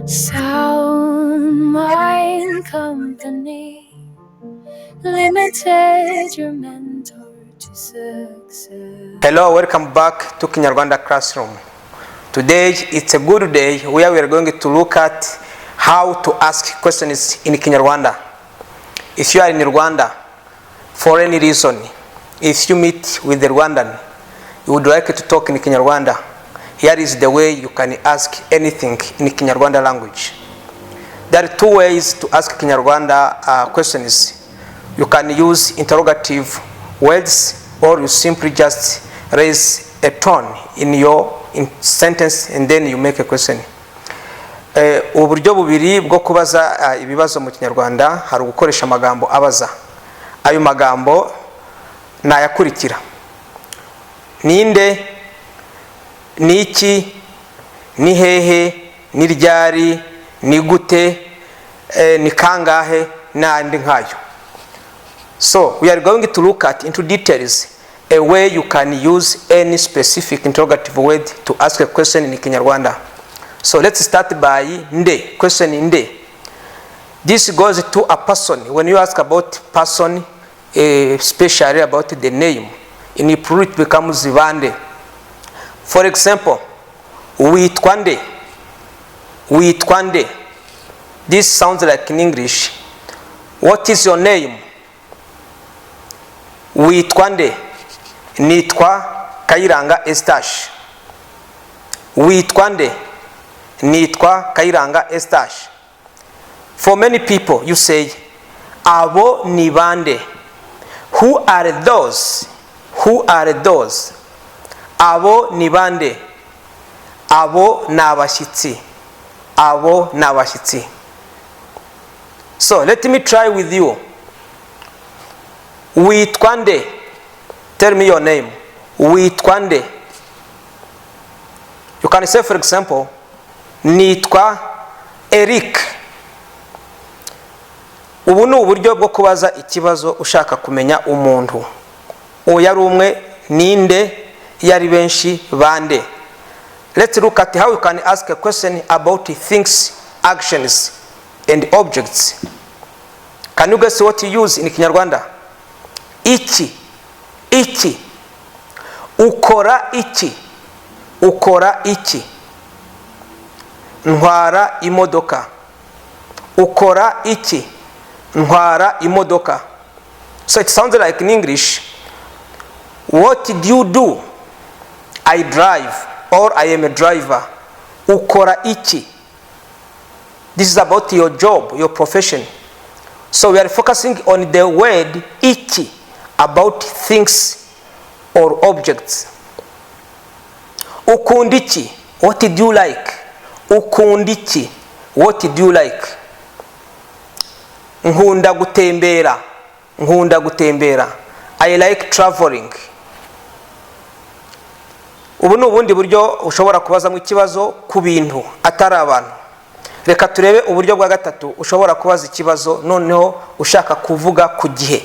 Sound Mind Company Limited, your mentor to success. Hello, welcome back to Kinyarwanda Classroom. Today it's a good day where we are going to look at how to ask questions in Kinyarwanda. If you are in Rwanda for any reason, if you meet with the Rwandan, you would like to talk in Kinyarwanda, here is the way you can ask anything in Kinyarwanda language. There are two ways to ask Kinyarwanda questions. You can use interrogative words, or you simply just raise a tone in your sentence and then you make a question. Uburyo bubiri bwo kubaza ibibazo mu Kinyarwanda hari gukoresha amagambo abaza. Ayo magambo nayakurikira: ninde, niki, ni hehe, ni ryari, ni gute, ni kangahe n'andi nkayo. So we are going to look at into details a way you can use any specific interrogative word to ask a question in Kinyarwanda. So let's start by nde. Question nde. This goes to a person. When you ask about person, especially about the name, in plural it becomes bande. For example, witwa nde. Witwa nde. This sounds like in English. What is your name? Witwa nde. Nitwa Kayiranga Eustache. Witwa nde. Nitwa Kayiranga Eustache. For many people you say abo ni bande. Who are those? Who are those? Abo ni bande. Abo n'abashyitsi. Abo n'abashyitsi. So let me try with you. Witwa nde. Tell me your name. Witwa nde. You can say, for example, nitwa Eric. Ubu ni uburyo bwo kubaza ikibazo ushaka kumenya umuntu. Yari umwe, ninde, yari benshi, bande. Let's look at how you can ask a question about things, actions, and objects. Can you guess what you use in Kinyarwanda? Iki. Iki. Ukora iki. Ukora iki. Ntwara imodoka. Ukora iki. Ntwara imodoka. So it sounds like in English, what did you do? I drive, or I am a driver. Ukora iki. This is about your job, your profession. So we are focusing on the word iki, about things or objects. Ukundiki. What did you like? Ukundiki. What did you like? Nkunda gutembera. Nkunda gutembera. I like traveling. Ubu ni ubundi buryo ushobora kubazamo ikibazo ku bintu atari abantu. Reka turebe uburyo bwa gatatu ushobora kubaza ikibazo noneho ushaka kuvuga ku gihe.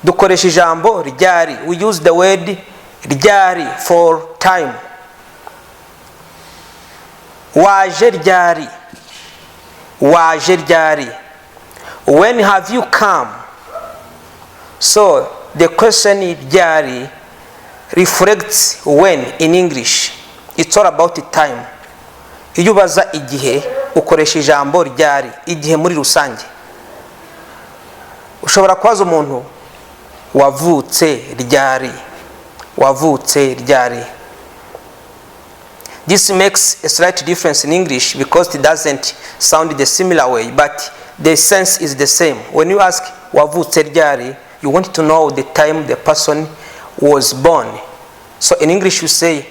Dukoresha ijambo ryari. We use the word ryari for time. Waje ryari. Waje ryari. When have you come? So the question ryari reflects when in English. It's all about the time. Iyo ubaza igihe ukoresha ijambo ryari, igihe muri rusange. Ushobora kubaza umuntu wavutse ryari. Wavutse ryari. This makes a slight difference in English because it doesn't sound the similar way, but the sense is the same. When you ask wavutse ryari, you want to know the time the person was born. So in English you say,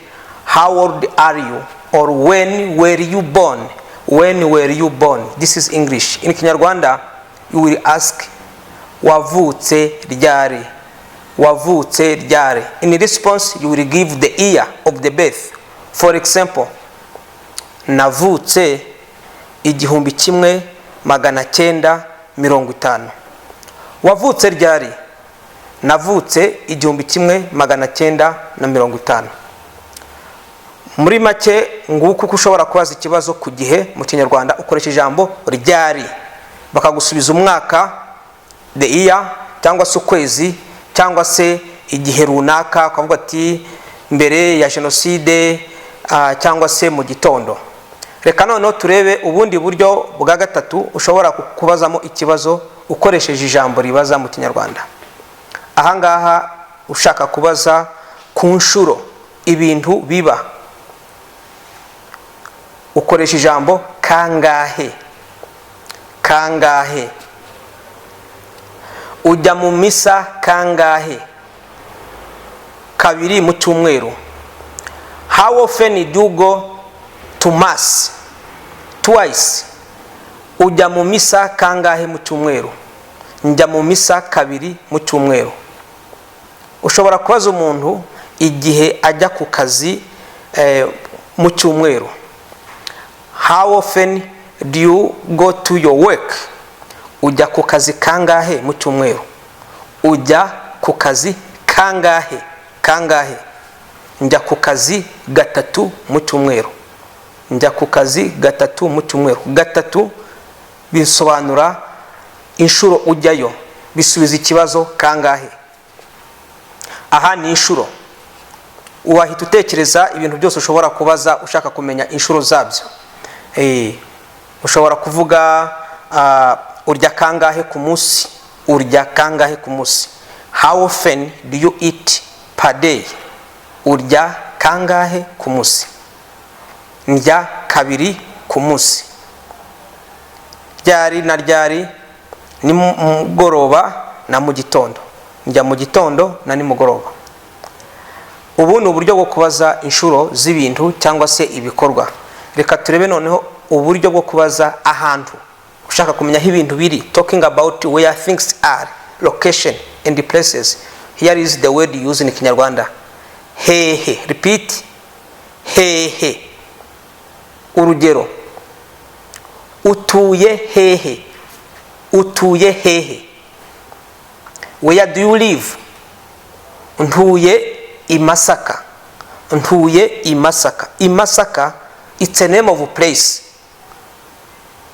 how old are you? Or when were you born? When were you born? This is English. In Kinyarwanda, you will ask wavutse ryari. Wavutse ryari. In response, you will give the year of the birth. For example, navutse 1950. Wavutse ryari? Navutse 1950. muri make nguko uko ushobora kubaza ikibazo ku gihe mu kinyarwanda ukoresha ijambo ryari, bakagusubiza umwaka, the year, cyangwa se ukwezi, cyangwa se igihe runaka, ukavuga ati mbere ya jenoside, cyangwa se mu gitondo. Reka noneho turebe ubundi buryo bwa gatatu ushobora kubazamo ikibazo ukoresheje ijambo ribaza mu kinyarwanda. Ahangaha ushaka kubaza ku nshuro ibintu biba, ukoresha ijambo kangahe. Kangahe. Ujya mu misa kangahe? Kabiri mu cyumweru. How often do you go to mass? Twice. Ujya mu misa kangahe mu cyumweru? Njya mu misa kabiri mu cyumweru. Ushobora kubaza umuntu igihe ajya ku kazi mu cyumweru. How often do you go to your work? Ujya ku kazi kangahe mu cyumweru? Ujya ku kazi kangahe? Kangahe. Njya ku kazi gatatu mu cyumweru. Njya ku kazi gatatu mu cyumweru. Gatatu bisobanura inshuro ujyayo, bisubiza ikibazo kangahe. Aha ni inshuro. Wahita utekereza ibintu byose ushobora kubaza ushaka kumenya inshuro zabyo. Ushobora kuvuga urya kangahe ku munsi? Urya kangahe ku munsi? How often do you eat per day? Urya kangahe ku munsi? Ndya kabiri ku munsi. Ryari na ryari? Ni mugoroba na mu gitondo. Njya mu gitondo na nimugoroba. Ubu ni uburyo bwo kubaza inshuro z'ibintu cyangwa se ibikorwa. Reka turebe noneho uburyo bwo kubaza ahantu. Ushaka kumenya aho ibintu biri, talking about where things are, location and places. Here is the word used in Kinyarwanda. Hehe. Repeat. Hehe. Urugero. Utuye hehe. Utuye hehe. Where do you live? Ntuye i Masaka. Ntuye i Masaka. I Masaka, it's a name of a place.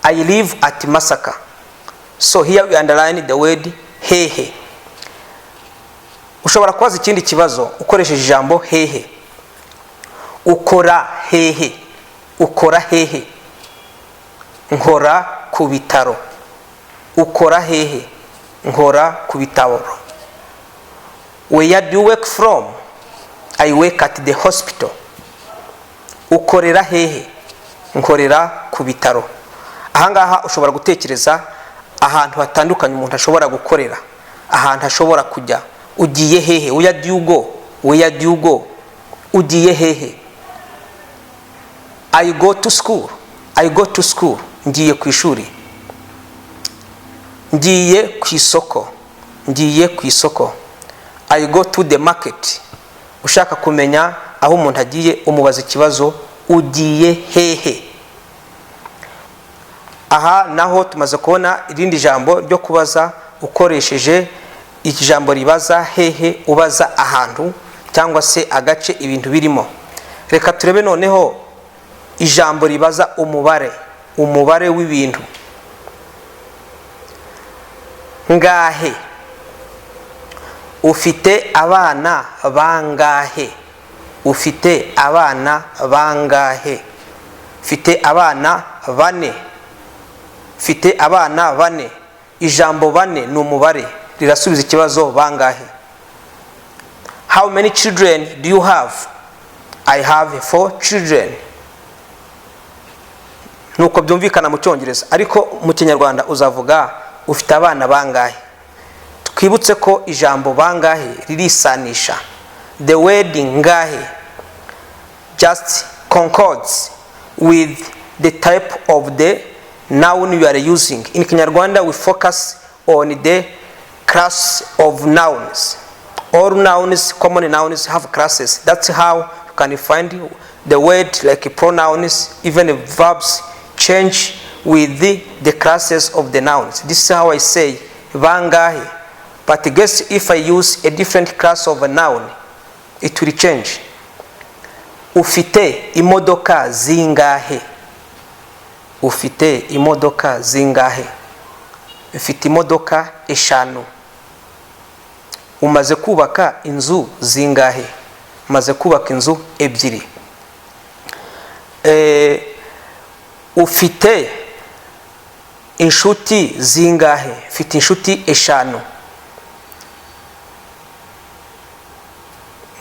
I live at Masaka. So here we underline the word hehe. Ushobora kubaza ikindi kibazo ukoresheje ijambo hehe. Ukora hehe. Ukora hehe. Nkora ku bitaro. Ukora hehe. Nkora ku bitaro. Where do you work from? I work at the hospital. Ukorera hehe. Nkorera ku bitaro. Ahangaha ushobora gutekereza ahantu hatandukanye umuntu ashobora gukorera, ahantu ashobora kujya. Ugiye hehe? Where do you go? Where do you go? Ugiye hehe? I go to school. I go to school. Ngiye ku ishuri. Ngiye ku isoko. Ngiye ku isoko. I go to the market. Ushaka kumenya aho umuntu agiye umubaza ikibazo ugiye hehe. Aha naho tumaze kubona irindi jambo ryo kubaza ukoresheje ijambo ribaza hehe, ubaza ahantu cyangwa se agace ibintu birimo. Reka turebe noneho ijambo ribaza umubare, umubare w'ibintu. Ngahe. Ufite abana bangahe? Ufite abana bangahe? Ufite abana bane. Ufite abana bane. Ijambo bane ni umubare, rirasubiza ikibazo bangahe. How many children do you have? I have 4 children. Nuko byumvikana mu Cyongereza, ariko mu Kinyarwanda uzavuga ufite abana bangahe. Twibutse ko ijambo bangahe ririsanisha. The word ngahe just concords with the type of the noun you are using. In Kinyarwanda we focus on the class of nouns. All nouns, common nouns have classes. That's how you can find the word like pronouns, even the verbs change with the classes of the nouns. This is how I say bangahe. But guess if I use a different class of a noun, it will change. ufite imodoka zingahe? Ufite imodoka zingahe? Ufite imodoka 5. Umaze kubaka inzu zingahe? Umaze kubaka inzu 2. Ufite inshuti zingahe? Ufite inshuti 5.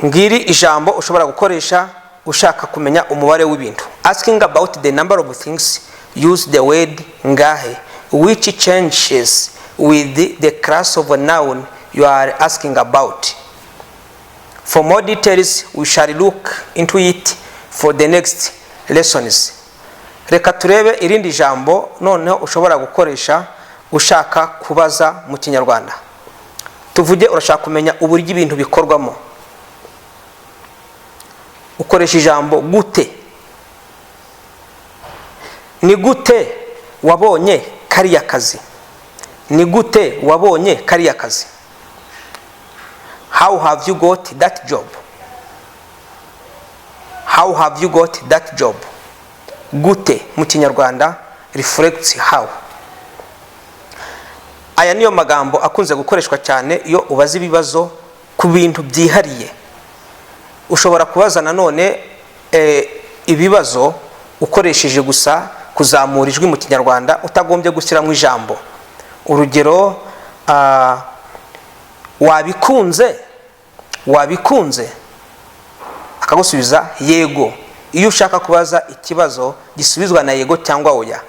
Ngiri ijambo ushobora gukoresha ushaka kumenya umubare w'ibintu. Asking about the number of things, use the word ngahe, which changes with the class of a noun you are asking about. For more details, we shall look into it for the next lessons. Reka turebe irindi jambo noneho ushobora gukoresha ushaka kubaza mu Kinyarwanda. Tuvuge urashaka kumenya uburyo ibintu bikorwamo. Ukoresha ijambo gute. Ni gute wabonye kariya kazi? Ni gute wabonye kariya kazi? How have you got that job? How have you got that job? Gute mu Kinyarwanda reflects how. Aya niyo magambo akunze gukoreshwa cyane iyo ubaza ibibazo ku bintu byihariye. Ushobora kubaza nanone ibibazo ukoresheje gusa kuzamura ijwi mu Kinyarwanda utagombye gushyira mu ijambo. Urugero, wabikunze? Wabikunze? Akagusubiza yego. Iyo ushaka kubaza ikibazo gisubizwa na yego cyangwa oya.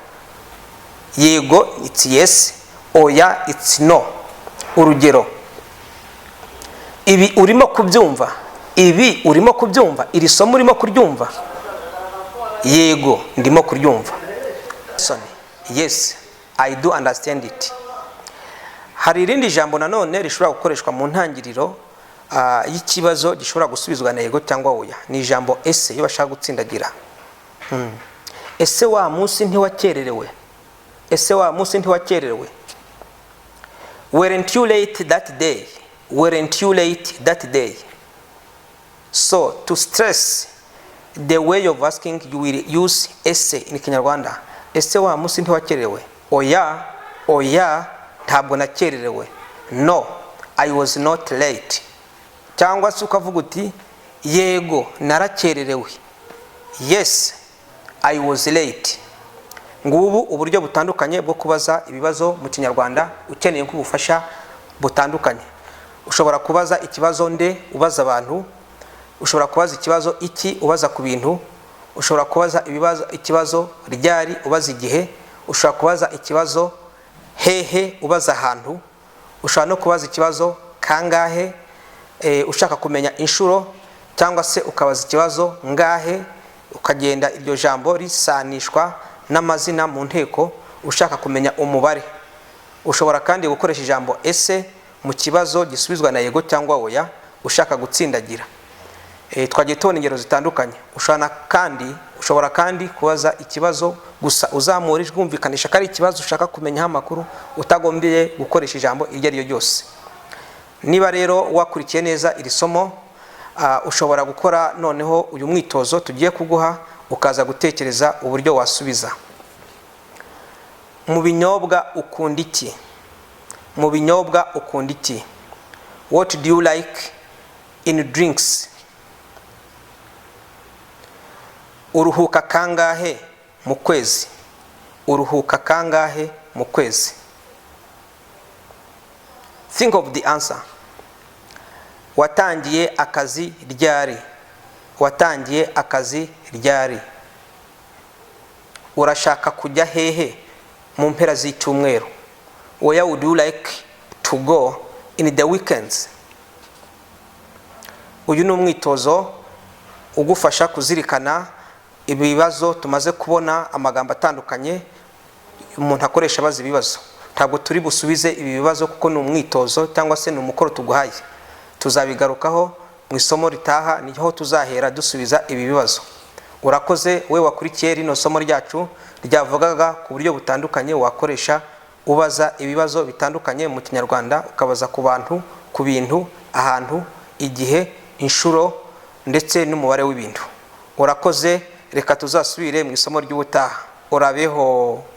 Yego it's yes, oya it's no. Urugero, ibi urimo kubyumva? Ibi urimo kubyumva? Iri somo urimo kuryumva? Yego ndimo kuryumva. Yes, I do understand it. Hari irindi jambo nanone rishobora gukoreshwa mu ntangiriro y'ikibazo gishobora gusubizwa na yego cyangwa oya. Ni ijambo ese iyo bashaka gutsindagira. Ese wa munsi ntiwakererewe? Ese wa munsi ntiwakererewe? Weren't you late that day? Weren't you late that day? So to stress the way of asking, you will use ese in Kinyarwanda. Ese wa munsi ntiwakererewe? Oya, oya ntabwo nakererewe. No, I was not late. Cyangwa se ukavuga uti yego narakererewe. Yes, I was late. Ngubu uburyo butandukanye bwo kubaza ibibazo mu Kinyarwanda ukeneye kubufasha butandukanye. Ushobora kubaza ikibazo nde ubaza abantu, ushobora kubaza ikibazo iki ubaza ku bintu, ushobora kubaza ikibazo ryari ubaza igihe, ushobora kubaza ikibazo hehe ubaza ahantu, ushobora no kubaza ikibazo kangahe ushaka kumenya inshuro, cyangwa se ukabaza ikibazo ngahe ukagenda iryo jambo risanishwa n'amazina mu nteko ushaka kumenya umubare. Ushobora kandi gukoresha ijambo ese mu kibazo gisubizwa na yego cyangwa oya ushaka gutsindagira. Twagiye tubona ingero zitandukanye. Ushobora kandi kubaza ikibazo gusa uzamura ijwi umvikanisha kari ikibazo ushaka kumenyaho amakuru utagombye gukoresha ijambo iryo ari ryo ryose. Niba rero wakurikiye neza iri somo, ushobora gukora noneho uyu mwitozo tugiye kuguha ukaza gutekereza uburyo wasubiza. Mu binyobwa ukunda iki? Mu binyobwa ukunda iki? What do you like in drinks? Uruhuka kangahe mu kwezi? Uruhuka kangahe mu kwezi? Think of the answer. Watangiye akazi ryari? Watangiye akazi ryari? Urashaka kujya hehe mu mpera z'icyumweru? Where would you like to go in the weekends? Uyu ni umwitozo ugufasha kuzirikana ibibazo tumaze kubona amagambo atandukanye umuntu akoresha abaza ibibazo. Ntabwo turi busubize ibi bibazo kuko ni umwitozo cyangwa se ni umukoro tuguhaye. Tuzabigarukaho mu isomo ritaha niho tuzahera dusubiza ibi bibazo. Urakoze we wakurikiye rino somo ryacu ryavugaga ku buryo butandukanye wakoresha ubaza ibibazo bitandukanye mu Kinyarwanda, ukabaza ku bantu, ku bintu, ahantu, igihe, inshuro ndetse n'umubare w'ibintu. urakoze, reka tuzasubire mu isomo ry'ubutaha. Urabeho.